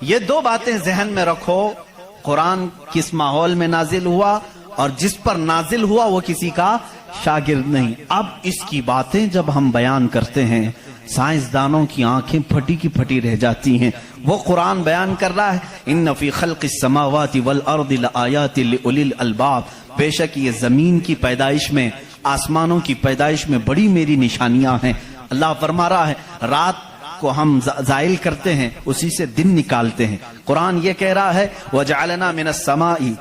یہ دو باتیں ذہن میں رکھو، قرآن کس ماحول میں نازل ہوا اور جس پر نازل ہوا وہ کسی کا شاگرد نہیں۔ اب اس کی باتیں جب ہم بیان کرتے ہیں سائنسدانوں کی آنکھیں پھٹی کی پھٹی رہ جاتی ہیں۔ وہ قرآن بیان کر رہا ہے ان فی خلق السماوات والارض لآیات لأولی الالباب، بے شک یہ زمین کی پیدائش میں، آسمانوں کی پیدائش میں بڑی میری نشانیاں ہیں۔ اللہ فرما رہا ہے رات کو ہم زائل کرتے ہیں، اسی سے دن نکالتے ہیں۔ قرآن یہ کہہ رہا ہے وَجَعَلْنَا مِنَ السَّمَاءِ،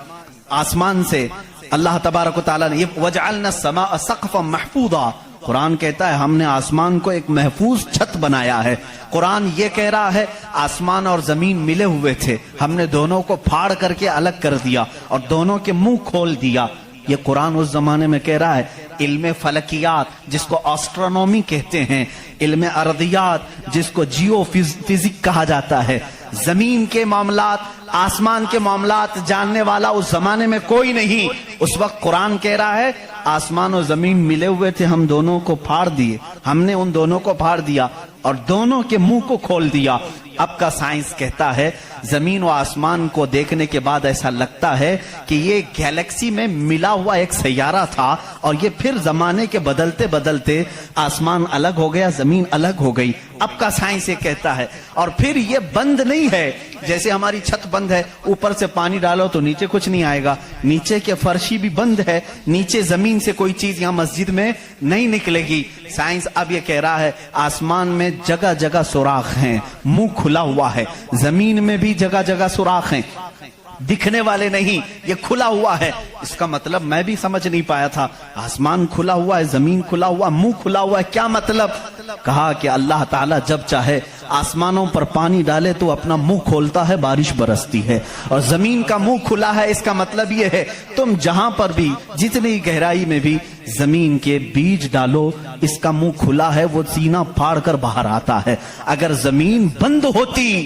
آسمان سے اللہ تبارک و تعالیٰ نے وَجَعَلْنَا السَّمَاءَ سَقْفًا مَحْفُوظًا، قرآن کہتا ہے ہم نے آسمان کو ایک محفوظ چھت بنایا ہے۔ قرآن یہ کہہ رہا ہے آسمان اور زمین ملے ہوئے تھے، ہم نے دونوں کو پھاڑ کر کے الگ کر دیا اور دونوں کے منہ کھول دیا۔ یہ قرآن اس زمانے میں کہہ رہا ہے علم فلکیات جس کو آسٹرونومی کہتے ہیں، علم ارضیات جس کو جیو فزک کہا جاتا ہے، زمین کے معاملات، آسمان کے معاملات جاننے والا اس زمانے میں کوئی نہیں۔ اس وقت قرآن کہہ رہا ہے آسمان و زمین ملے ہوئے تھے، ہم دونوں کو پھاڑ دیے، ہم نے ان دونوں کو پھاڑ دیا اور دونوں کے منہ کو کھول دیا۔ اب کا سائنس کہتا ہے زمین و آسمان کو دیکھنے کے بعد ایسا لگتا ہے کہ یہ گیلیکسی میں ملا ہوا ایک سیارہ تھا اور یہ پھر زمانے کے بدلتے بدلتے آسمان الگ ہو گیا، زمین الگ ہو گئی۔ اب کا سائنس یہ کہتا ہے، اور پھر یہ بند نہیں ہے جیسے ہماری چھت بند ہے، اوپر سے پانی ڈالو تو نیچے کچھ نہیں آئے گا، نیچے کے فرشی بھی بند ہے، نیچے زمین سے کوئی چیز یہاں مسجد میں نہیں نکلے گی۔ سائنس اب یہ کہہ رہا ہے آسمان میں جگہ جگہ سوراخ ہیں، منہ کھلا ہوا ہے، زمین میں بھی جگہ جگہ سوراخ ہیں، دکھنے والے نہیں، یہ کھلا ہوا ہے۔ اس کا مطلب میں بھی سمجھ نہیں پایا تھا، آسمان کھلا ہوا ہے، زمین کھلا ہوا، منہ کھلا ہوا ہے، کیا مطلب؟ کہا کہ اللہ تعالیٰ جب چاہے آسمانوں پر پانی ڈالے تو اپنا منہ کھولتا ہے، بارش برستی ہے، اور زمین کا منہ کھلا ہے۔ اس کا مطلب یہ ہے تم جہاں پر بھی جتنی گہرائی میں بھی زمین کے بیج ڈالو، اس کا منہ کھلا ہے، وہ سینہ پھاڑ کر باہر آتا ہے۔ اگر زمین بند ہوتی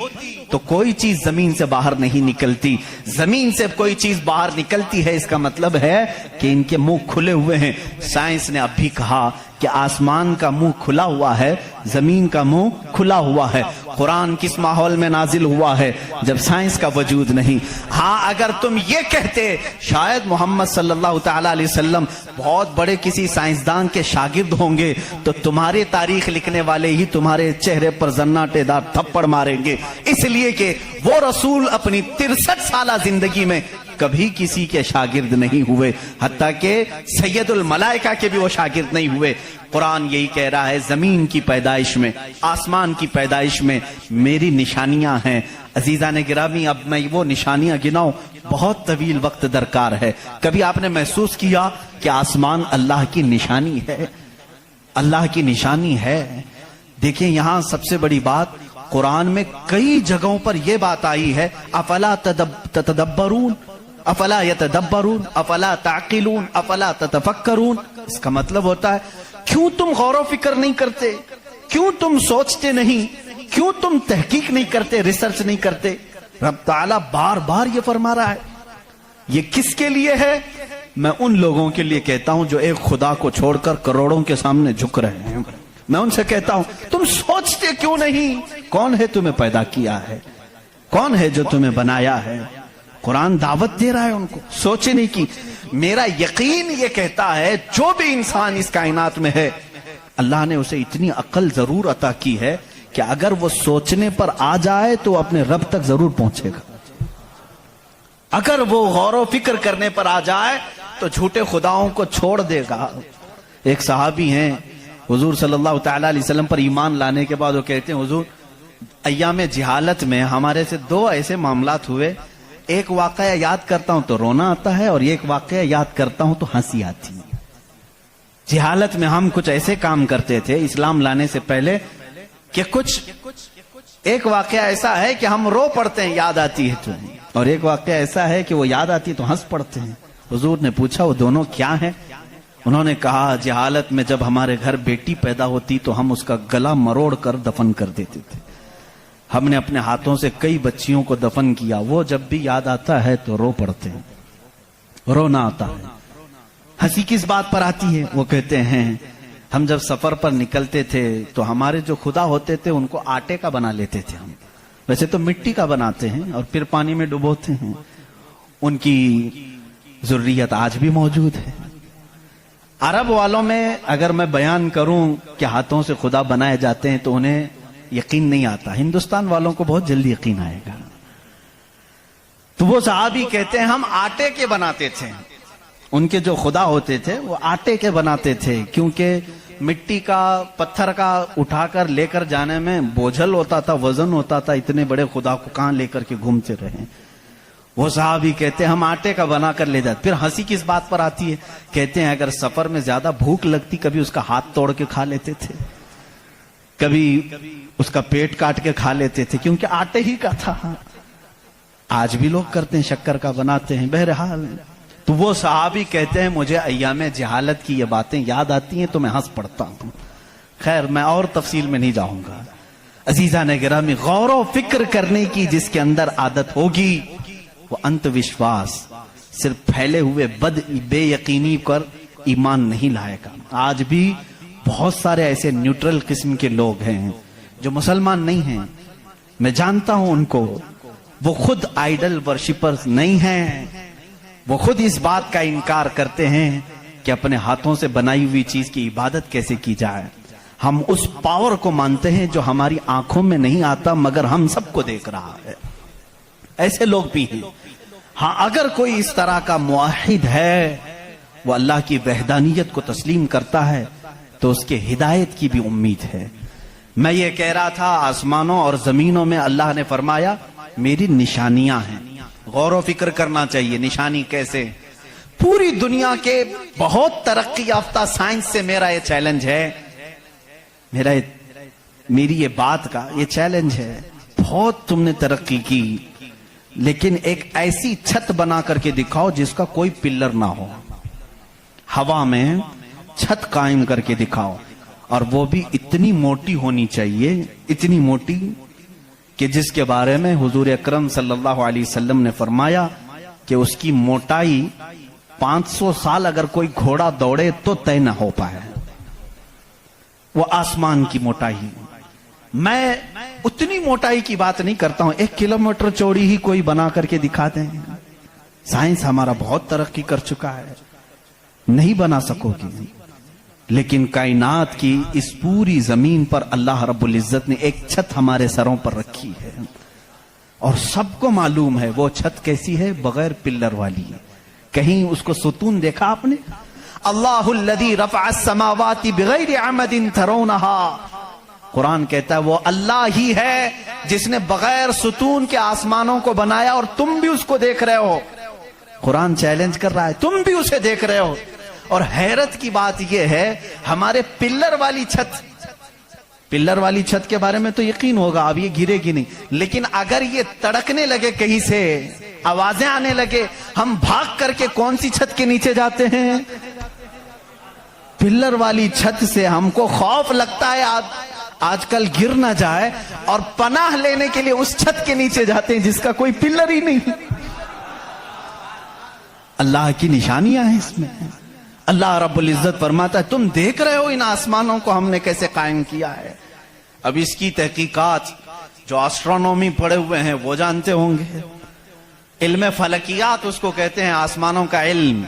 تو کوئی چیز زمین سے باہر نہیں نکلتی، زمین سے کوئی چیز باہر نکلتی ہے، اس کا مطلب ہے کہ ان کے منہ کھلے ہوئے ہیں۔ سائنس نے اب بھی کہا کہ آسمان کا منہ کھلا ہوا ہے، زمین کا منہ کھلا ہوا ہے۔ قرآن کس ماحول میں نازل ہوا ہے؟ جب سائنس کا وجود نہیں۔ ہاں اگر تم یہ کہتے شاید محمد صلی اللہ تعالی علیہ وسلم بہت بڑے کسی سائنسدان کے شاگرد ہوں گے تو تمہارے تاریخ لکھنے والے ہی تمہارے چہرے پر زناٹے دار تھپڑ ماریں گے، اس لیے کہ وہ رسول اپنی 63 سالہ زندگی میں کبھی کسی کے شاگرد نہیں ہوئے، حتیٰ کہ سید الملائکہ کے بھی وہ شاگرد نہیں ہوئے۔ قرآن یہی کہہ رہا ہے زمین کی پیدائش میں، آسمان کی پیدائش میں میری نشانیاں ہیں۔ عزیزان گرامی اب میں وہ نشانیاں گناؤں بہت طویل وقت درکار ہے۔ کبھی آپ نے محسوس کیا کہ آسمان اللہ کی نشانی ہے؟ اللہ کی نشانی ہے۔ دیکھیں یہاں سب سے بڑی بات قرآن میں کئی جگہوں پر یہ بات آئی ہے افلا تتدبرون، افلا یتدبرون، افلا تعقلون، افلا تتفکرون۔ اس کا مطلب ہوتا ہے کیوں تم غور و فکر نہیں کرتے، کیوں تم سوچتے نہیں، کیوں تم تحقیق نہیں کرتے، ریسرچ نہیں کرتے؟ رب تعالیٰ بار بار یہ فرما رہا ہے۔ یہ کس کے لیے ہے؟ میں ان لوگوں کے لیے کہتا ہوں جو ایک خدا کو چھوڑ کر کروڑوں کے سامنے جھک رہے ہیں۔ میں ان سے کہتا ہوں تم سوچتے کیوں نہیں؟ کون ہے تمہیں پیدا کیا ہے؟ کون ہے جو تمہیں بنایا ہے؟ قرآن دعوت دے رہا ہے ان کو سوچنے کی۔ میرا یقین یہ کہتا ہے جو بھی انسان اس کائنات میں ہے اللہ نے اسے اتنی عقل ضرور عطا کی ہے کہ اگر وہ سوچنے پر آ جائے تو اپنے رب تک ضرور پہنچے گا۔ اگر وہ غور و فکر کرنے پر آ جائے تو جھوٹے خداؤں کو چھوڑ دے گا۔ ایک صحابی ہیں حضور صلی اللہ تعالی علیہ وسلم پر ایمان لانے کے بعد وہ کہتے ہیں حضور ایام جہالت میں ہمارے سے 2 ایسے معاملات ہوئے، ایک واقعہ یاد کرتا ہوں تو رونا آتا ہے اور ایک واقعہ یاد کرتا ہوں تو ہنسی آتی ہے۔ جہالت میں ہم کچھ ایسے کام کرتے تھے اسلام لانے سے پہلے کہ ایک واقعہ ایسا ہے کہ ہم رو پڑتے ہیں یاد آتی ہے تو، اور ایک واقعہ ایسا ہے کہ وہ یاد آتی ہے تو ہنس پڑتے ہیں۔ حضور نے پوچھا وہ دونوں کیا ہیں؟ انہوں نے کہا جہالت میں جب ہمارے گھر بیٹی پیدا ہوتی تو ہم اس کا گلا مروڑ کر دفن کر دیتے تھے، ہم نے اپنے ہاتھوں سے کئی بچیوں کو دفن کیا، وہ جب بھی یاد آتا ہے تو رو پڑتے ہیں، رونا آتا ہے۔ ہنسی کس بات پر آتی ہے؟ وہ کہتے ہیں ہم جب سفر پر نکلتے تھے تو ہمارے جو خدا ہوتے تھے ان کو آٹے کا بنا لیتے تھے ہم، वैसे तो मिट्टी का बनाते हैं और फिर पानी में डुबोते हैं। उनकी ज़ुर्रियत आज भी मौजूद है। अरब वालों में अगर मैं बयान करूं कि हाथों से खुदा बनाए जाते हैं तो उन्हें यकीन नहीं आता। हिंदुस्तान वालों को बहुत जल्दी यकीन आएगा। तो वो सहाबी कहते हैं हम आटे के बनाते थे। उनके जो खुदा होते थे वो आटे के बनाते थे, क्योंकि मिट्टी का पत्थर का उठाकर लेकर जाने में बोझल होता था, वजन होता था। इतने बड़े खुदा को कहां लेकर के घूमते रहे। वो साहब कहते हैं हम आटे का बनाकर ले जाते। फिर हंसी किस बात पर आती है, कहते हैं अगर सफर में ज्यादा भूख लगती कभी उसका हाथ तोड़ के खा लेते थे, कभी उसका पेट काट के खा लेते थे, क्योंकि आटे ही का था। आज भी लोग करते हैं, शक्कर का बनाते हैं। बहरहाल तो वो सहाबी कहते हैं मुझे अय्याम जहालत की ये बातें याद आती हैं तो मैं हंस पड़ता हूं। खैर मैं और तफसील में नहीं जाऊंगा। अजीजा ने गिरामी, गौर व फिक्र करने की जिसके अंदर आदत होगी वो अंधविश्वास, सिर्फ फैले हुए बेयकीनी पर ईमान नहीं लाएगा। आज भी बहुत सारे ऐसे न्यूट्रल किस्म के लोग हैं जो मुसलमान नहीं हैं, मैं जानता हूं उनको। वो खुद आइडल वर्शिपर्स नहीं हैं, वो खुद इस बात का इनकार करते हैं कि अपने हाथों से बनाई हुई चीज की इबादत कैसे की जाए। हम उस पावर को मानते हैं जो हमारी आंखों में नहीं आता मगर हम सबको देख रहा है। ऐसे लोग भी हैं। हाँ, अगर कोई इस तरह का मुआहिद है, वो अल्लाह की वहदानियत को तस्लीम करता है, तो उसके हिदायत की भी उम्मीद है। मैं ये कह रहा था आसमानों और जमीनों में अल्लाह ने फरमाया मेरी निशानियां हैं। गौर व फिक्र करना चाहिए। निशानी कैसे? पूरी दुनिया के बहुत तरक्की याफ्ता साइंस से मेरा ये चैलेंज है, मेरी ये बात का ये चैलेंज है। बहुत तुमने तरक्की की, लेकिन एक ऐसी छत बना करके दिखाओ जिसका कोई पिल्लर ना हो। हवा में छत कायम करके दिखाओ, और वो भी इतनी मोटी होनी चाहिए, इतनी मोटी कि जिसके बारे में हुजूर अकरम सल्लल्लाहु अलैहि वसल्लम ने फरमाया कि उसकी मोटाई 500 साल अगर कोई घोड़ा दौड़े तो तय न हो पाए। वो आसमान की मोटाई। मैं उतनी मोटाई की बात नहीं करता हूं, 1 किलोमीटर चौड़ी ही कोई बना करके दिखा दें। साइंस हमारा बहुत तरक्की कर चुका है, नहीं बना सकोगी। लेकिन कायनात की इस पूरी जमीन पर अल्लाह रब्बुल इज्जत ने एक छत हमारे सरों पर रखी है, और सबको मालूम है वो छत कैसी है, बगैर पिल्लर वाली। कहीं उसको सुतून देखा आपने? अल्लाहुल्लज़ी रफ़अस समावाति बिगैरि अमदिन तरौनहा। कुरान कहता है वो अल्लाह ही है जिसने बगैर सुतून के आसमानों को बनाया, और तुम भी उसको देख रहे हो। कुरान चैलेंज कर रहा है, तुम भी उसे देख रहे हो। और हैरत की बात यह है, हमारे पिल्लर वाली छत के बारे में तो यकीन होगा अब ये गिरेगी नहीं, लेकिन अगर ये तड़कने लगे, कहीं से आवाजें आने लगे, हम भाग करके कौन सी छत के नीचे जाते हैं? पिल्लर वाली छत से हमको खौफ लगता है आजकल गिर ना जाए, और पनाह लेने के लिए उस छत के नीचे जाते हैं जिसका कोई पिल्लर ही नहीं। अल्लाह की निशानियां हैं इसमें। अल्लाह रब्बुल इज्जत फरमाता है तुम देख रहे हो इन आसमानों को हमने कैसे कायम किया है। अब इसकी तहकीकात जो एस्ट्रोनॉमी पढ़े हुए हैं वो जानते होंगे। इल्म फलकियात उसको कहते हैं, आसमानों का इल्म।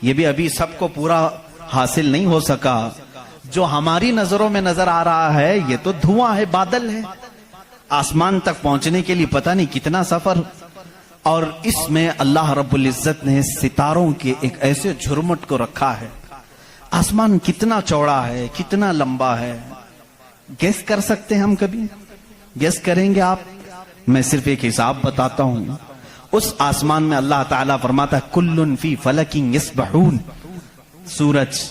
ये भी अभी सबको पूरा हासिल नहीं हो सका। जो हमारी नजरों में नजर आ रहा है ये तो धुआं है, बादल है। आसमान तक पहुंचने के लिए पता नहीं कितना सफर। और इसमें अल्लाह रब्बुल इज्जत ने सितारों के एक ऐसे झुरमुट को रखा है। आसमान कितना चौड़ा है, कितना लंबा है, गेस कर सकते हैं हम? कभी गेस करेंगे आप? मैं सिर्फ एक हिसाब बताता हूं। उस आसमान में अल्लाह ताला फरमाता है कुल्लुन फी फलकिन यस्बहून। सूरज,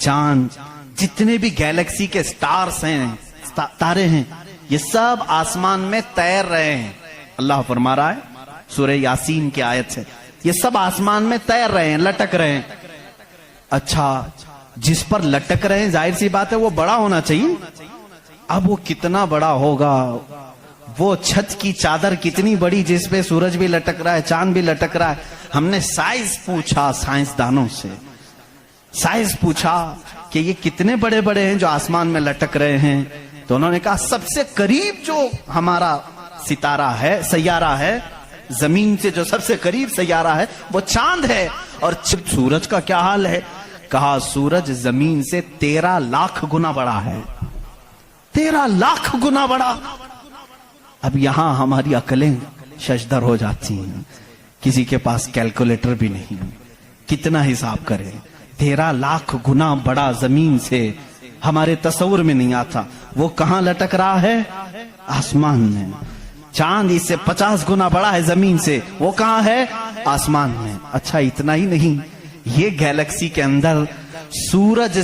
चांद, जितने भी गैलेक्सी के स्टार्स हैं, तारे हैं, ये सब आसमान में तैर रहे हैं। अल्लाह फरमा रहा है सूरह यासीन की आयत है, ये सब आसमान में तैर रहे हैं, लटक रहे हैं। अच्छा, जिस पर लटक रहे हैं जाहिर सी बात है वो बड़ा होना चाहिए। अब वो कितना बड़ा होगा? वो छत की चादर कितनी बड़ी जिस पे सूरज भी लटक रहा है, चांद भी लटक रहा है। हमने साइज पूछा साइंसदानों से, साइज पूछा कि ये कितने बड़े बड़े हैं जो आसमान में लटक रहे हैं। तो उन्होंने कहा सबसे करीब जो हमारा सितारा है, सैयारा है, जमीन से जो सबसे करीब सैयारा है वो चांद है। और सूरज का क्या हाल है? कहा सूरज जमीन से 13 लाख गुना बड़ा है, 13 लाख गुना बड़ा। अब यहां हमारी अकलें शशदर हो जाती हैं, किसी के पास कैलकुलेटर भी नहीं, कितना हिसाब करें। 13 लाख गुना बड़ा जमीन से, हमारे तस्वुर में नहीं आता। वो कहां लटक रहा है? आसमान में। चांद इससे 50 गुना बड़ा है जमीन से, वो कहां है? आसमान में। अच्छा इतना ही नहीं, ये गैलेक्सी के अंदर सूरज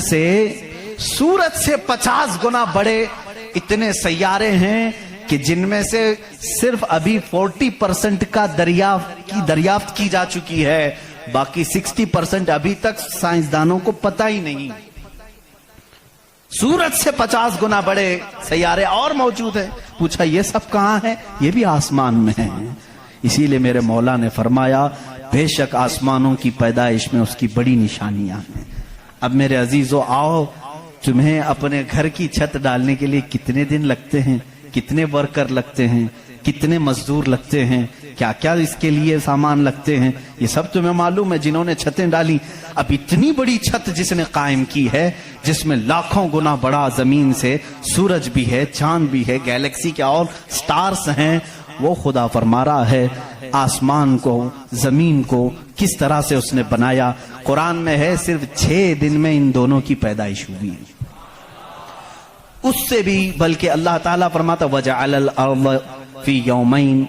से 50 गुना बड़े इतने सैयारे हैं कि जिनमें से सिर्फ अभी 40% का दरियाफ्त की जा चुकी है, बाकी 60% अभी तक साइंसदानों को पता ही नहीं। सूरज से 50 गुना बड़े सैयारे और मौजूद है। पूछा ये सब कहां है? ये भी आसमान में है। इसीलिए मेरे मौला ने फरमाया बेशक आसमानों की पैदाइश में उसकी बड़ी निशानियां हैं। अब मेरे अजीजों आओ, तुम्हें अपने घर की छत डालने के लिए कितने दिन लगते हैं, कितने वर्कर लगते हैं, कितने मजदूर लगते हैं, क्या क्या इसके लिए सामान लगते हैं, ये सब तुम्हें मालूम है जिन्होंने छतें डाली। अब इतनी बड़ी छत जिसने कायम की है, जिसमें लाखों गुना बड़ा जमीन से सूरज भी है, चांद भी है, गैलेक्सी के और स्टार्स हैं, वो खुदा फरमा रहा है आसमान को, जमीन को किस तरह से उसने बनाया। कुरान में है सिर्फ 6 दिन में इन दोनों की पैदाइश हुई। उससे भी बल्कि अल्लाह ताला फरमाता वजअलल अर्द फी यौमैन,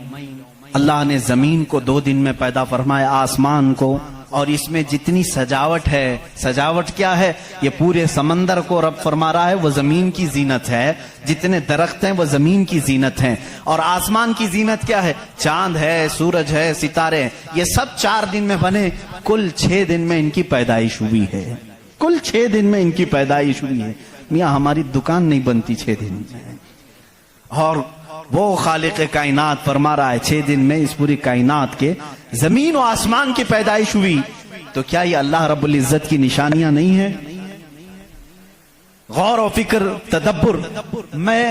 अल्लाह ने जमीन को 2 दिन में पैदा फरमाया, आसमान को। और इसमें जितनी सजावट है, सजावट क्या है? ये पूरे समंदर को रब फरमा रहा है वो जमीन की जीनत है, जितने दरख्त हैं वो जमीन की जीनत हैं। और आसमान की जीनत क्या है? चांद है, सूरज है, सितारे हैं। ये सब 4 दिन में बने, कुल 6 दिन में इनकी पैदाइश हुई है। कुल 6 दिन में इनकी पैदाइश हुई है। मियां हमारी दुकान नहीं बनती 6 दिन में, और वो खालिक कायनात फरमा रहा है 6 दिन में इस पूरी कायनात के जमीन और आसमान की पैदाइश हुई। तो क्या ये अल्लाह रब्बुल इज्जत की निशानियां नहीं है? गौर और फिक्र, तदब्बुर। मैं